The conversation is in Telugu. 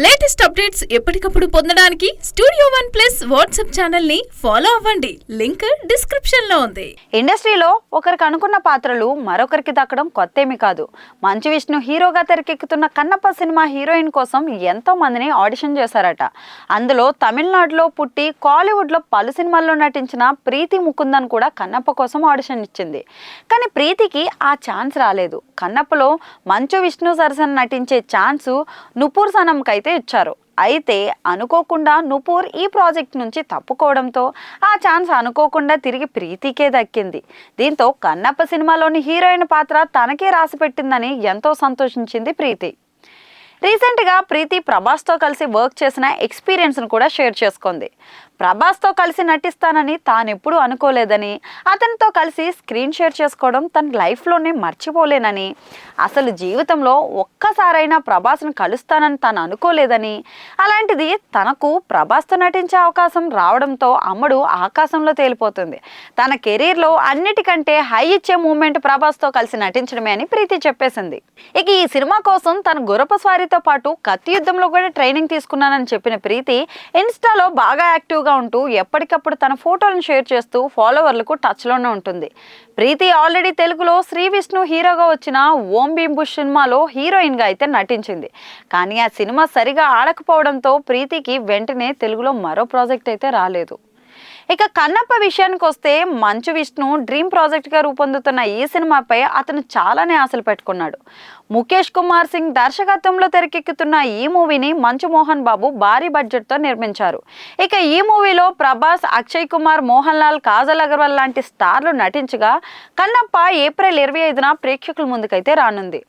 లేటెస్ట్ అప్డేట్స్ ఎప్పటికప్పుడు పొందడానికి studio one plus WhatsApp channel ని ఫాలో అవ్వండి. లింక్ డిస్క్రిప్షన్ లో ఉంది. ఇండస్ట్రీలో ఒకరికి అనుకున్న పాత్రలు మరొకరికి దక్కడం కొత్తేమీ కాదు. మంచు విష్ణు హీరోగా తెరకెక్కుతున్న కన్నప్ప సినిమా హీరోయిన్ కోసం ఎంతో మందిని ఆడిషన్ చేశారట. అందులో తమిళనాడులో పుట్టి కాలీవుడ్ లో పలు సినిమాల్లో నటించిన ప్రీతి ముకుందన్ కూడా కన్నప్ప కోసం ఆడిషన్ ఇచ్చింది. కానీ ప్రీతికి ఆ ఛాన్స్ రాలేదు. కన్నప్పలో మంచు విష్ణు సరసన నటించే ఛాన్స్ నుపూర్ సనంకి అయితే ఇచ్చారు. అయితే అనుకోకుండా నుపూర్ ఈ ప్రాజెక్ట్ నుంచి తప్పుకోవడంతో ఆ ఛాన్స్ అనుకోకుండా తిరిగి ప్రీతికే దక్కింది. దీంతో కన్నప్ప సినిమాలోని హీరోయిన్ పాత్ర తనకే రాసిపెట్టిందని ఎంతో సంతోషించింది ప్రీతి. రీసెంట్గా ప్రీతి ప్రభాస్తో కలిసి వర్క్ చేసిన ఎక్స్పీరియన్స్ను కూడా షేర్ చేసుకుంది. ప్రభాస్తో కలిసి నటిస్తానని తానెప్పుడూ అనుకోలేదని, అతనితో కలిసి స్క్రీన్ షేర్ చేసుకోవడం తన లైఫ్లోనే మర్చిపోలేనని, అసలు జీవితంలో ఒక్కసారైనా ప్రభాస్ని కలుస్తానని తాను అనుకోలేదని, అలాంటిది తనకు ప్రభాస్తో నటించే అవకాశం రావడంతో అమ్మడు ఆకాశంలో తేలిపోతుంది. తన కెరీర్లో అన్నిటికంటే హై ఇచ్చే మూమెంట్ ప్రభాస్తో కలిసి నటించడమే అని ప్రీతి చెప్పేసింది. ఇక ఈ సినిమా కోసం తన గుర్రపు స్వారీతో పాటు కత్తి యుద్ధంలో కూడా ట్రైనింగ్ తీసుకున్నానని చెప్పిన ప్రీతి ఇన్స్టాలో బాగా యాక్టివ్ ఉంటూ ఎప్పటికప్పుడు తన ఫోటోలను షేర్ చేస్తూ ఫాలోవర్లకు టచ్లోనే ఉంటుంది. ప్రీతి ఆల్రెడీ తెలుగులో శ్రీ విష్ణు హీరోగా వచ్చిన ఓం భీమ్ బుష్ సినిమాలో హీరోయిన్గా అయితే నటించింది. కానీ ఆ సినిమా సరిగా ఆడకపోవడంతో ప్రీతికి వెంటనే తెలుగులో మరో ప్రాజెక్ట్ అయితే రాలేదు. ఇక కన్నప్ప విషయానికి వస్తే మంచు విష్ణు డ్రీమ్ ప్రాజెక్ట్గా రూపొందుతున్న ఈ సినిమాపై అతను చాలానే ఆశలు పెట్టుకున్నాడు. ముఖేష్ కుమార్ సింగ్ దర్శకత్వంలో తెరకెక్కుతున్న ఈ మూవీని మంచు మోహన్ బాబు భారీ బడ్జెట్తో నిర్మించారు. ఇక ఈ మూవీలో ప్రభాస్, అక్షయ్ కుమార్, మోహన్ లాల్, కాజల్ అగర్వాల్ లాంటి స్టార్లు నటించగా కన్నప్ప ఏప్రిల్ 25న ప్రేక్షకుల ముందుకైతే రానుంది.